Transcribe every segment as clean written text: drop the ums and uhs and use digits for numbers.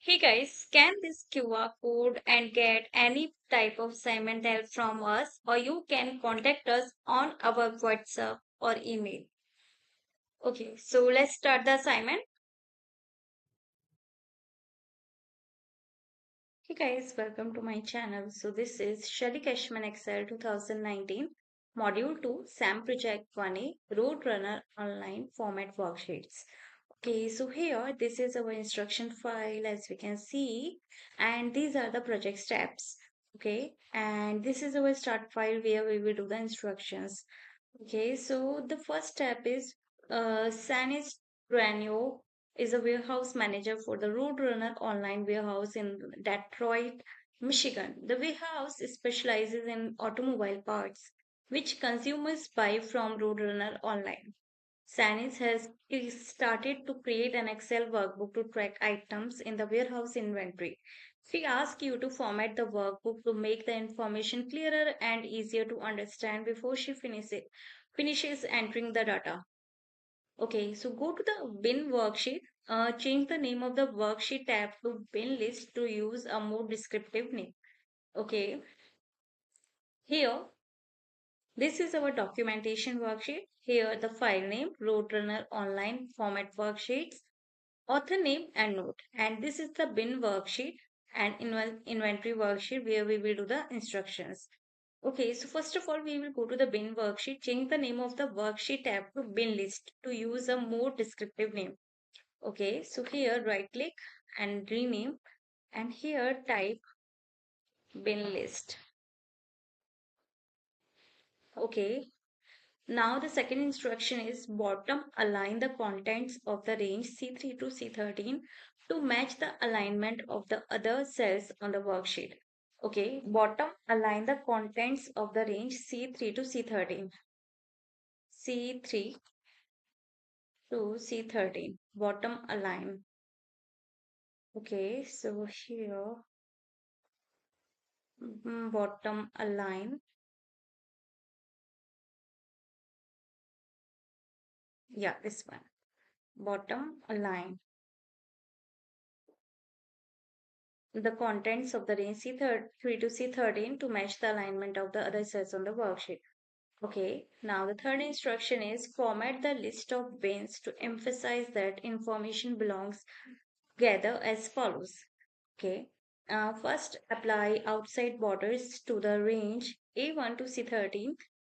Hey guys, scan this QR code and get any type of assignment help from us, or you can contact us on our WhatsApp or email. Okay, so let's start the assignment. Hey guys, welcome to my channel. So this is Shelly Cashman Excel 2019, Module 2, SAM Project 1A, Roadrunner Online Format Worksheets. Okay, so here this is our instruction file as we can see, and these are the project steps. Okay, and this is our start file where we will do the instructions. Okay, so the first step is Shanice Traynor is a warehouse manager for the Roadrunner Online warehouse in Detroit, Michigan. The warehouse specializes in automobile parts, which consumers buy from Roadrunner Online. Sanis has started to create an Excel workbook to track items in the warehouse inventory. She asks you to format the workbook to make the information clearer and easier to understand before she finishes entering the data. Okay, so go to the bin worksheet. Change the name of the worksheet tab to bin list to use a more descriptive name. Okay, here this is our documentation worksheet. Here the file name Roadrunner Online Format Worksheets, author name and note. And this is the bin worksheet and inventory worksheet where we will do the instructions. Okay, so first of all, we will go to the bin worksheet, change the name of the worksheet tab to bin list to use a more descriptive name. Okay, so here right click and rename, and here type bin list. Okay, now the second instruction is bottom align the contents of the range C3 to C13 to match the alignment of the other cells on the worksheet. Okay, bottom align the contents of the range C3 to C13. C3 to C13. Bottom align. Okay, so here bottom align. Yeah, this one. Bottom align the contents of the range C3 to C13 to match the alignment of the other cells on the worksheet. Okay, now the third instruction is format the list of bins to emphasize that information belongs together as follows. Okay, first apply outside borders to the range A1 to C13,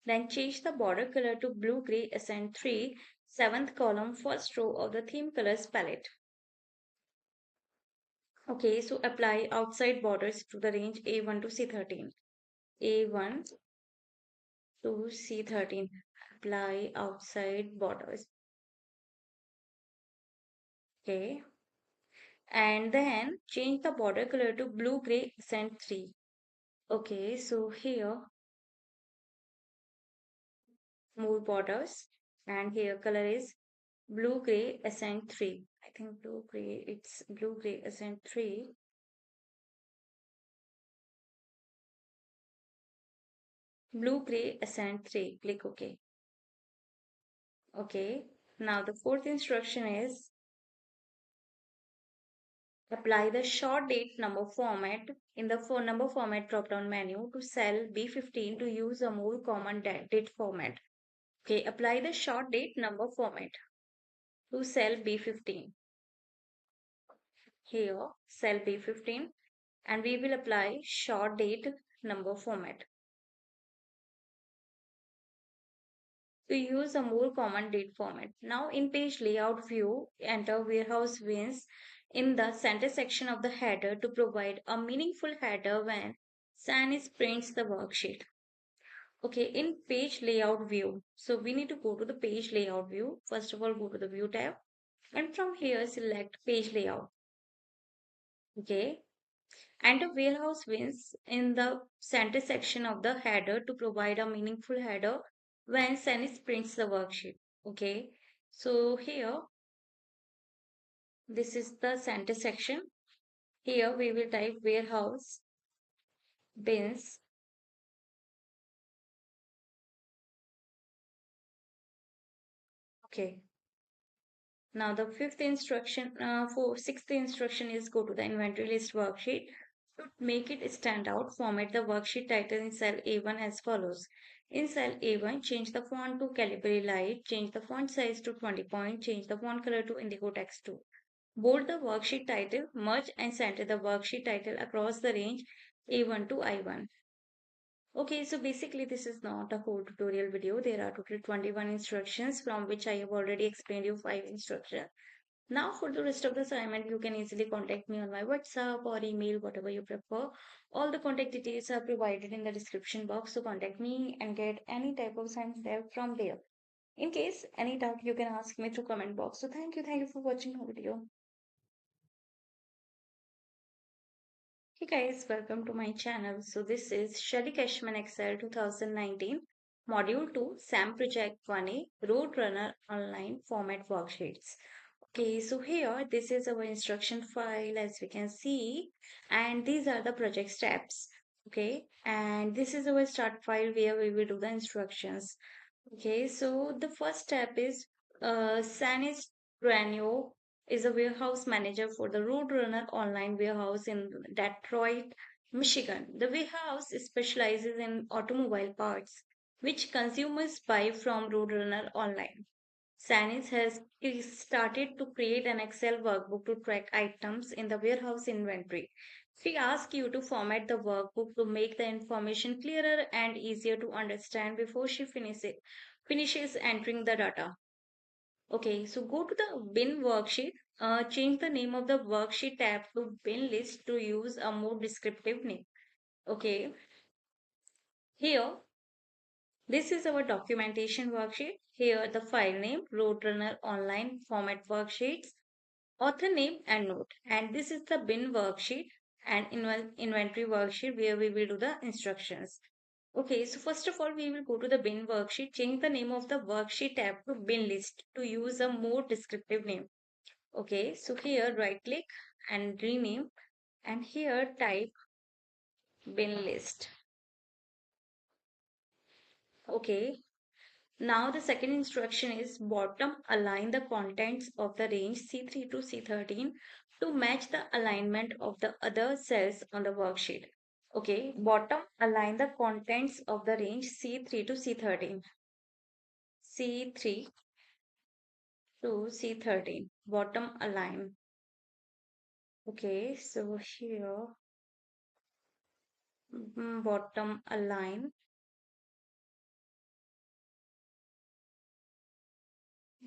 then change the border color to blue, gray, accent 3, seventh column, first row of the theme colors palette. Okay, so apply outside borders to the range A1 to C13. A1 to C13. Apply outside borders. Okay. And then change the border color to blue, gray, accent 3. Okay, so here more borders. And here color is blue, gray, accent 3. I think blue, gray, it's blue, gray, accent 3. Blue, gray, accent 3. Click OK. Okay. Now the fourth instruction is apply the short date number format in the phone number format drop-down menu to cell B15 to use a more common date format. Okay, apply the short date number format to cell B15. Here, cell B15, and we will apply short date number format. To use a more common date format. Now in page layout view, enter warehouse wins in the center section of the header to provide a meaningful header when Sanis prints the worksheet. Okay, in page layout view, so we need to go to the page layout view. First of all, go to the view tab, and from here select page layout. Okay, and the warehouse wins in the center section of the header to provide a meaningful header when Sanis prints the worksheet. Okay, so here this is the center section. Here we will type warehouse bins. Okay, Now the sixth instruction is go to the inventory list worksheet. To make it stand out, format the worksheet title in cell A1 as follows. In cell A1, change the font to Calibri Light, change the font size to 20 point, change the font color to Indigo Text 2. Bold the worksheet title, merge and center the worksheet title across the range A1 to I1. Okay, so basically this is not a code tutorial video. There are total 21 instructions from which I have already explained you 5 instructions. Now for the rest of the assignment, you can easily contact me on my WhatsApp or email, whatever you prefer. All the contact details are provided in the description box, so contact me and get any type of science help from there. In case any doubt, you can ask me through comment box. So thank you for watching my video. Hey guys, welcome to my channel. So this is Shelly Cashman Excel 2019, Module 2, SAM Project 1A, Roadrunner Online Format Worksheets. Okay, so here this is our instruction file as we can see, and these are the project steps. Okay, and this is our start file where we will do the instructions. Okay, so the first step is Shanice Traynor is a warehouse manager for the Roadrunner Online warehouse in Detroit, Michigan. The warehouse specializes in automobile parts, which consumers buy from Roadrunner Online. Shanice has started to create an Excel workbook to track items in the warehouse inventory. She asks you to format the workbook to make the information clearer and easier to understand before she finishes entering the data. Okay, so go to the bin worksheet. Change the name of the worksheet tab to bin list to use a more descriptive name. Okay, here this is our documentation worksheet. Here the file name Roadrunner Online Format Worksheets, author name and note. And this is the bin worksheet and inventory worksheet where we will do the instructions. Okay, so first of all, we will go to the bin worksheet, change the name of the worksheet tab to bin list to use a more descriptive name. Okay, so here right click and rename, and here type bin list. Okay, now the second instruction is bottom align the contents of the range C3 to C13 to match the alignment of the other cells on the worksheet. Okay, bottom align the contents of the range C3 to C13. C3 to C13. Bottom align. Okay, so here bottom align.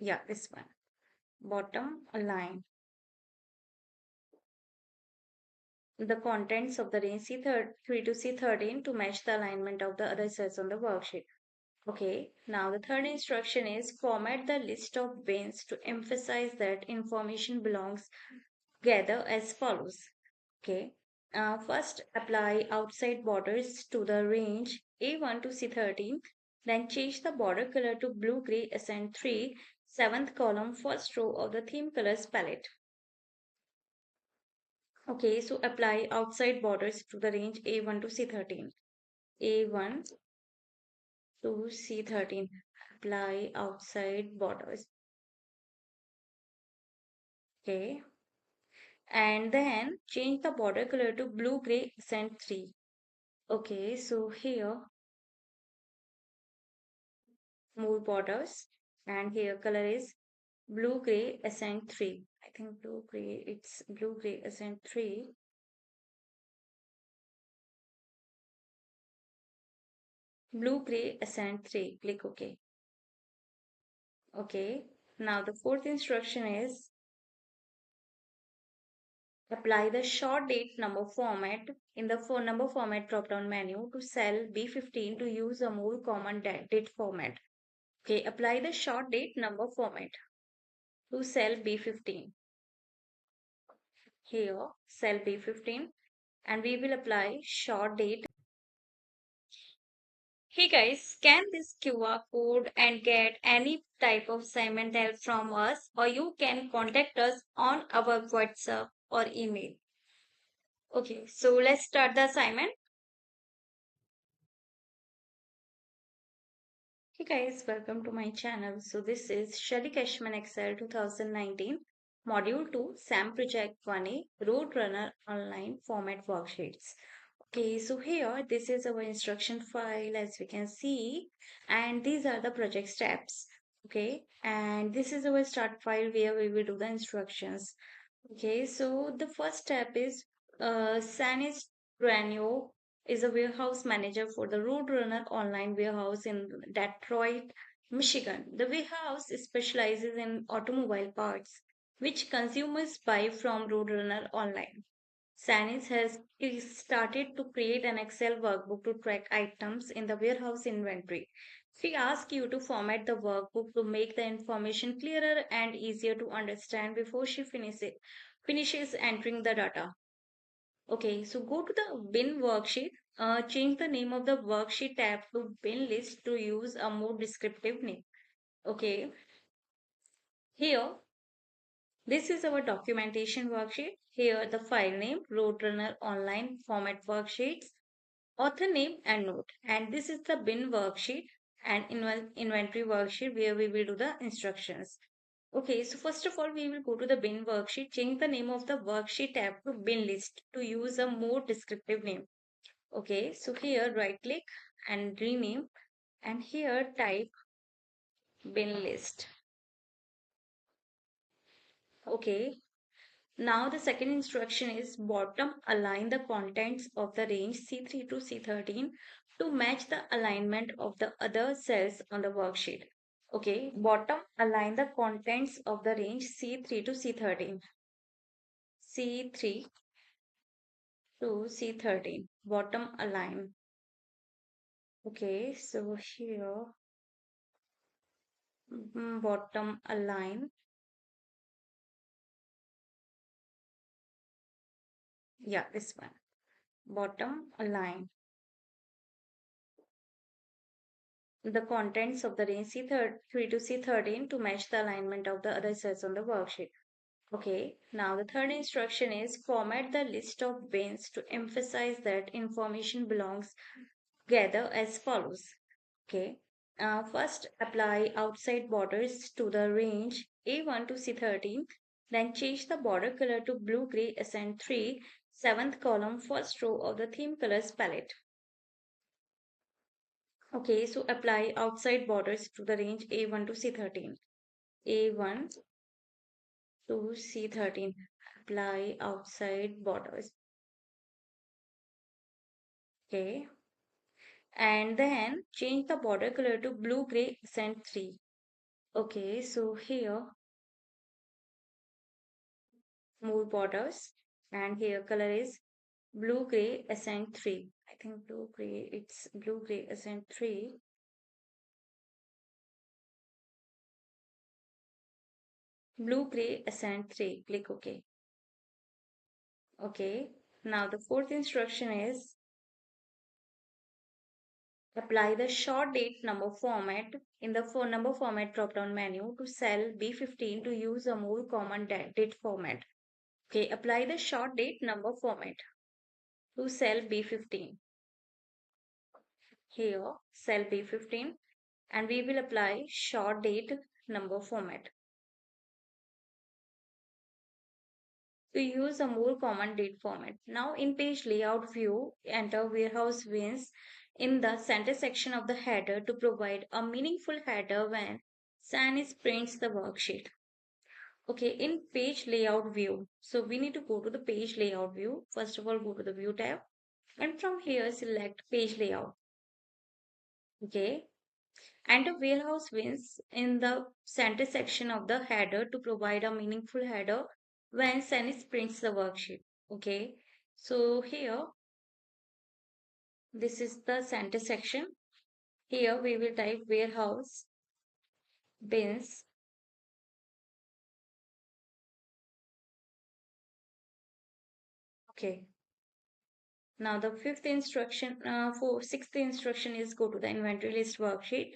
Yeah, this one. Bottom align the contents of the range C3 to C13 to match the alignment of the other cells on the worksheet. Okay, now the third instruction is format the list of bins to emphasize that information belongs together as follows. Okay, first apply outside borders to the range A1 to C13, then change the border color to blue, gray, accent 3, seventh column, first row of the theme colors palette. Okay, so apply outside borders to the range A1 to C13. A1 to C13. Apply outside borders. Okay. And then change the border color to blue, gray, accent 3. Okay, so here more borders. And here color is blue, gray, accent 3. I think blue, gray, it's blue, gray, accent 3. Blue, gray, accent 3. Click OK. Okay. Now the fourth instruction is apply the short date number format in the phone number format drop-down menu to cell B15 to use a more common date format. Okay, apply the short date number format to cell B15. Here, cell B15, and we will apply short date. Hey guys, scan this QR code and get any type of assignment help from us, or you can contact us on our WhatsApp or email. Okay, so let's start the assignment. Hey guys, welcome to my channel. So this is Shelly Cashman Excel 2019, Module 2, SAM Project 1A, Roadrunner Online Format Worksheets. Okay, so here this is our instruction file as we can see, and these are the project steps. Okay, and this is our start file where we will do the instructions. Okay, so the first step is Shanice Traynor is a warehouse manager for the Roadrunner Online warehouse in Detroit, Michigan. The warehouse specializes in automobile parts, which consumers buy from Roadrunner Online. Shanice has started to create an Excel workbook to track items in the warehouse inventory. She asks you to format the workbook to make the information clearer and easier to understand before she finishes entering the data. Okay, so go to the bin worksheet. Change the name of the worksheet tab to bin list to use a more descriptive name. Okay, here this is our documentation worksheet. Here the file name Roadrunner Online Format Worksheets, author name and note. And this is the bin worksheet and inventory worksheet where we will do the instructions. Okay, so first of all, we will go to the bin worksheet, change the name of the worksheet tab to bin list to use a more descriptive name. Okay, so here right click and rename, and here type bin list. Okay, now the second instruction is bottom align the contents of the range C3 to C13 to match the alignment of the other cells on the worksheet. Okay, bottom align the contents of the range C3 to C13. C3 to C13. Bottom align. Okay, so here bottom align. Yeah, this one. Bottom align the contents of the range C3 to C13 to match the alignment of the other cells on the worksheet. Okay, now the third instruction is format the list of bins to emphasize that information belongs together as follows. Okay, first apply outside borders to the range A1 to C13, then change the border color to blue, gray, accent 3, seventh column, first row of the theme colors palette. Okay, so apply outside borders to the range A1 to C13. A1 to C13. Apply outside borders. Okay. And then change the border color to blue, gray, accent 3. Okay, so here more borders. And here color is blue, gray, accent 3. I think blue, gray, it's blue, gray, accent 3. Blue, gray, accent 3. Click OK. Okay. Now the fourth instruction is apply the short date number format in the phone number format drop-down menu to cell B15 to use a more common date format. Okay, apply the short date number format to cell B15. Here, cell B15, and we will apply short date number format. To use a more common date format. Now in page layout view, enter warehouse wins in the center section of the header to provide a meaningful header when Sanis prints the worksheet. Okay, in page layout view. So we need to go to the page layout view. First of all, go to the view tab and from here select page layout. Okay, and the warehouse wins in the center section of the header to provide a meaningful header when Sanis prints the worksheet. Okay, so here this is the center section. Here we will type warehouse bins. Okay, now the sixth instruction is go to the inventory list worksheet.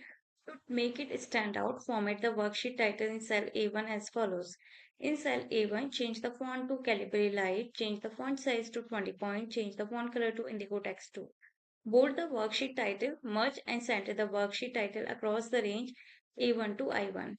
To make it stand out, format the worksheet title in cell A1 as follows. In cell A1, change the font to Calibri Light, change the font size to 20 point, change the font color to Indigo Text 2. Bold the worksheet title, merge and center the worksheet title across the range A1 to I1.